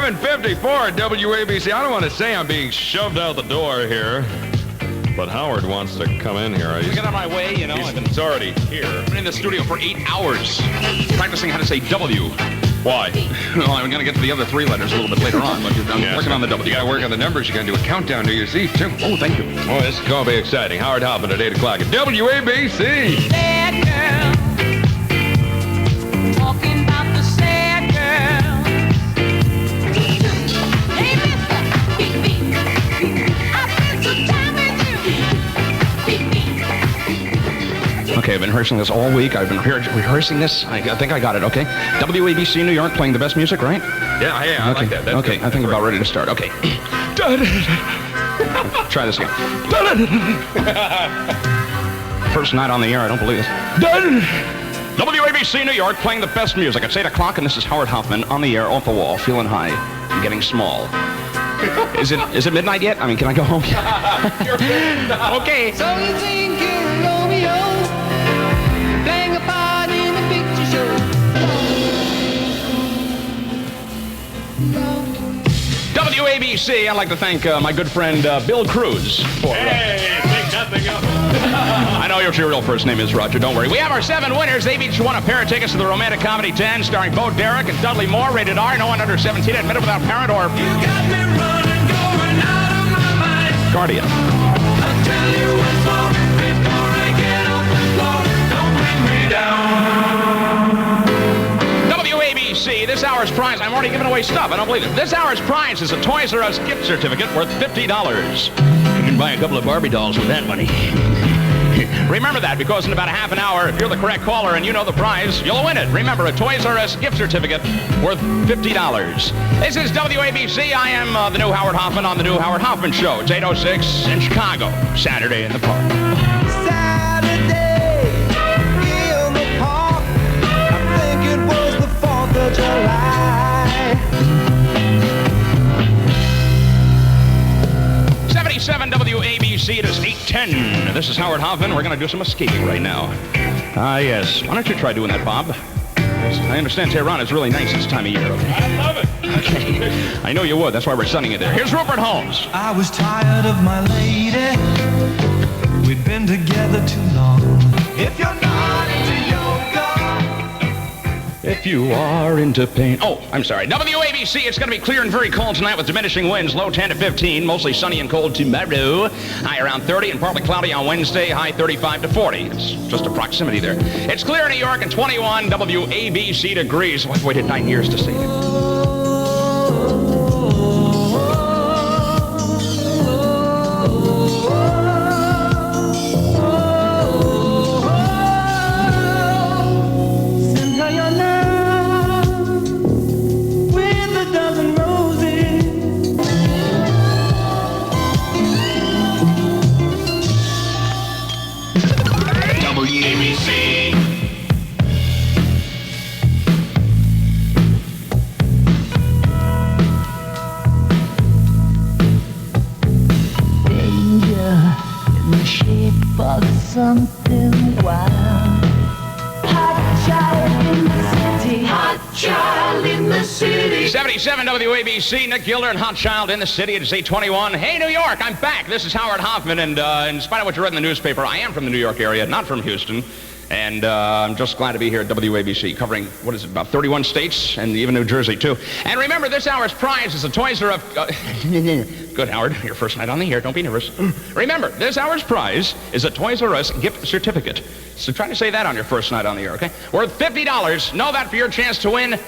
7:54 at WABC. I don't want to say I'm being shoved out the door here, but Howard wants to come in here. Get on my way, you know. He's already here. I've been in the studio for 8 hours practicing how to say W. Why? Well, I'm going to get to the other 3 letters a little bit later on, but I'm working on the W. You got to work on the numbers. You got to do a countdown to your seat, too. Oh, thank you. Oh, this is going to be exciting. Howard Hoffman at 8 o'clock at WABC. Sad girl, talking about the sad girl. Hey, mister, I spent some time with you. Okay, I've been rehearsing this all week. I've been rehearsing this. I think I got it, okay? WABC New York playing the best music, right? Yeah, I like that. That's okay, good. I think about ready to start. Okay. Try this again. First night on the air, I don't believe this. WABC New York playing the best music. It's 8 o'clock, and this is Howard Hoffman on the air, off the wall, feeling high and getting small. Is it midnight yet? I mean, can I go home? Okay. So you think you're Romeo, playing a part in a picture show. WABC, I'd like to thank my good friend Bill Cruz for... Hey, take nothing up. I know what your real first name is, Roger. Don't worry. We have our 7 winners. They've each won a pair of tickets to the romantic comedy 10, starring Bo Derek and Dudley Moore, rated R. No one under 17, admitted without parent or... You got me running, going out of my mind. guardian. I'll tell you what's more, before I get off the floor, don't bring me down. WABC, this hour's prize. I'm already giving away stuff. I don't believe it. This hour's prize is a Toys R Us gift certificate worth $50. You can buy a couple of Barbie dolls with that money. Remember that, because in about a half an hour, if you're the correct caller and you know the prize, you'll win it. Remember, a Toys R Us gift certificate worth $50. This is WABC. I am the new Howard Hoffman on the new Howard Hoffman Show. It's 8:06 in Chicago. Saturday in the park. Saturday in the park, I think it was the 4th of July. 77 WABC, it is 8:10. This is Howard Hoffman. We're going to do some escaping right now. Ah, yes. Why don't you try doing that, Bob? I understand Tehran is really nice this time of year, okay? I love it. Okay. I know you would. That's why we're sending you there. Here's Rupert Holmes. I was tired of my lady. We'd been together too long. If you're not into yoga, If you are into pain. Oh, I'm sorry. WABC, it's going to be clear and very cold tonight with diminishing winds. Low 10 to 15. Mostly sunny and cold tomorrow. High around 30 and partly cloudy on Wednesday. High 35 to 40. It's just a proximity there. It's clear in New York and 21 WABC degrees. I've waited 9 years to see it. Send her your love with a dozen roses. WABC. Danger in the shape of something wild. Hot child in the city. Hot child in the city. 77 WABC, Nick Gilder and Hot Child in the city. It's 8:21. Hey, New York, I'm back. This is Howard Hoffman, and in spite of what you read in the newspaper, I am from the New York area, not from Houston. And I'm just glad to be here at WABC, covering, what is it, about 31 states, and even New Jersey, too. And remember, this hour's prize is a Toys R Us... Good, Howard. Your first night on the air. Don't be nervous. Remember, this hour's prize is a Toys R Us gift certificate. So try to say that on your first night on the air, okay? Worth $50. Know that for your chance to win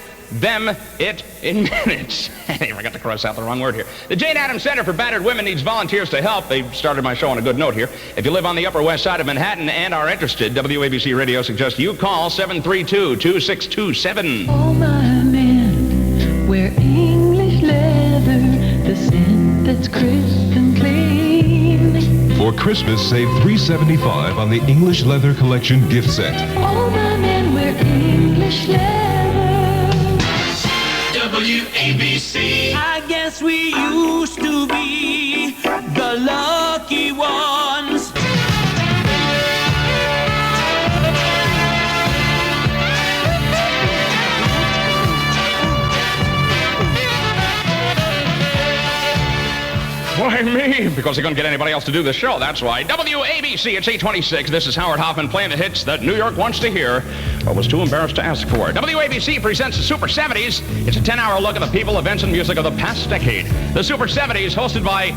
it in minutes. I got to cross out the wrong word here. The Jane Addams Center for Battered Women needs volunteers to help. They started my show on a good note here. If you live on the Upper West Side of Manhattan and are interested, WABC Radio suggests you call 732-2627. All my men wear English leather, the scent that's crisp and clean. For Christmas, save $375 on the English Leather Collection gift set. All my men wear English leather. WABC. I guess we used to be the lucky ones. Why me? Because they couldn't get anybody else to do the show, that's why. WABC, it's 8:26. This is Howard Hoffman playing the hits that New York wants to hear, but was too embarrassed to ask for. WABC presents the Super 70s. It's a 10-hour look at the people, events, and music of the past decade. The Super 70s, hosted by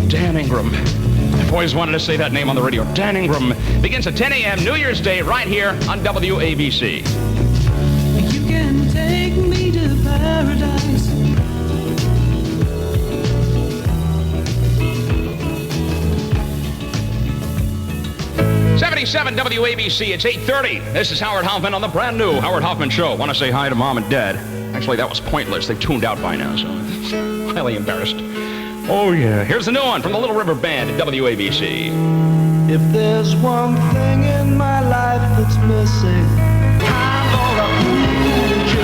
Dan Ingram. I've always wanted to say that name on the radio. Dan Ingram. Begins at 10 a.m. New Year's Day right here on WABC. You can take me to paradise. 77 WABC, it's 8:30. This is Howard Hoffman on the brand new Howard Hoffman Show. Want to say hi to Mom and Dad. Actually, that was pointless. They've tuned out by now, so I'm highly embarrassed. Oh, yeah. Here's the new one from the Little River Band at WABC. If there's one thing in my life that's missing, I'm gonna prove you.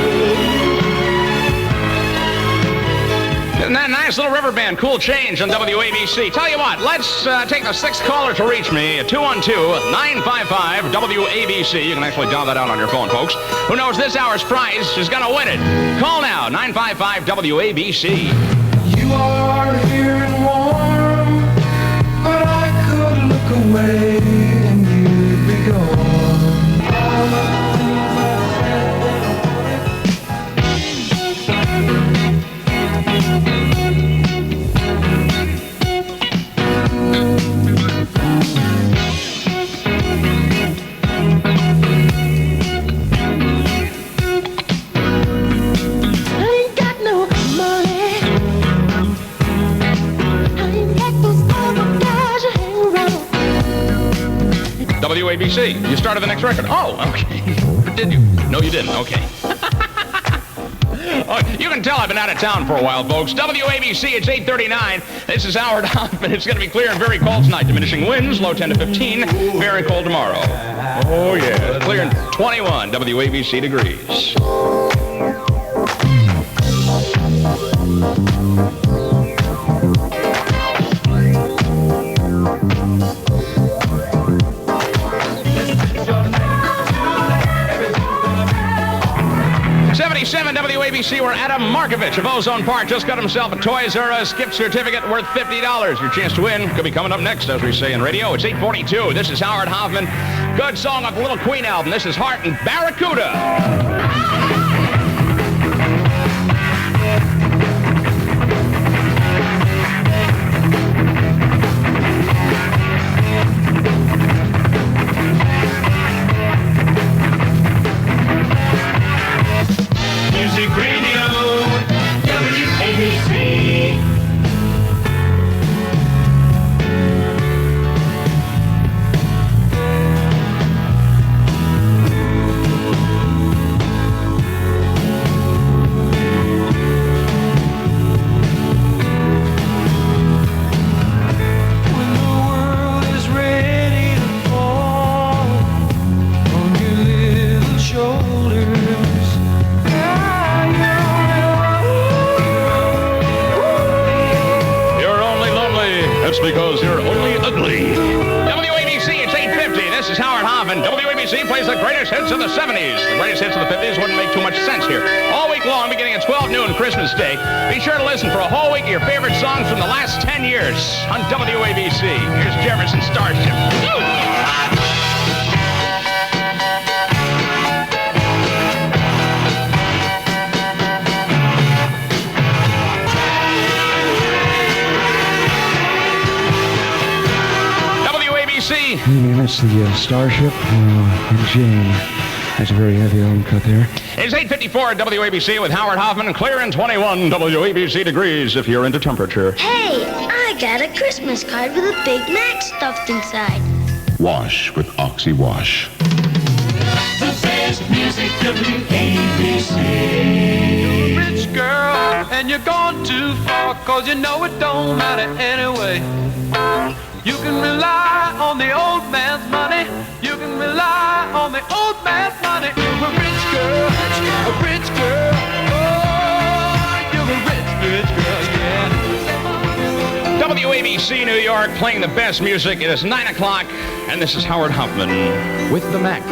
Isn't that nice? Little River Band, cool change on WABC. Tell you what, let's take the sixth caller to reach me at 212-955-WABC. You can actually dial that out on your phone, folks. Who knows this hour's prize is going to win it? Call now, 955-WABC. You are here and warm, but I could look away and you'd be gone. WABC, you started the next record. Oh, okay. Did you? No, you didn't. Okay. Oh, you can tell I've been out of town for a while, folks. WABC, it's 8:39. This is Howard Hoffman. It's going to be clear and very cold tonight. Diminishing winds, low 10 to 15. Very cold tomorrow. Oh, yeah. Clear and 21 WABC degrees. 77 WABC, where Adam Markovich of Ozone Park just got himself a Toys R Us gift certificate worth $50. Your chance to win could be coming up next, as we say in radio. It's 8:42. This is Howard Hoffman. Good song off the Little Queen album. This is Heart and Barracuda. Music Radio, WABC. When the world is ready to fall on your little shoulders, You're only lonely. That's because you're only ugly. WABC, it's 8:50. This is Howard Hoffman. WABC plays the greatest hits of the 70s. The greatest hits of the 50s wouldn't make too much sense here. All week long, beginning at 12 noon Christmas Day. Be sure to listen for a whole week of your favorite songs from the last 10 years on WABC. Here's Jefferson Starship. WABC. That's the Starship and Jane. That's a very heavy album cut there. It's 8:54 at WABC with Howard Hoffman. Clear in 21 WABC degrees if you're into temperature. Hey, I got a Christmas card with a Big Mac stuffed inside. Wash with Oxy Wash. The best music, WABC. rich girl, and you're gone too far, 'cause you know it don't matter anyway. You can rely on the old man's money. You can rely on the old man's money. You're a rich girl, a rich girl. Oh, you're a rich girl, yeah. WABC New York playing the best music. It is 9 o'clock, and this is Howard Hoffman with the Mac.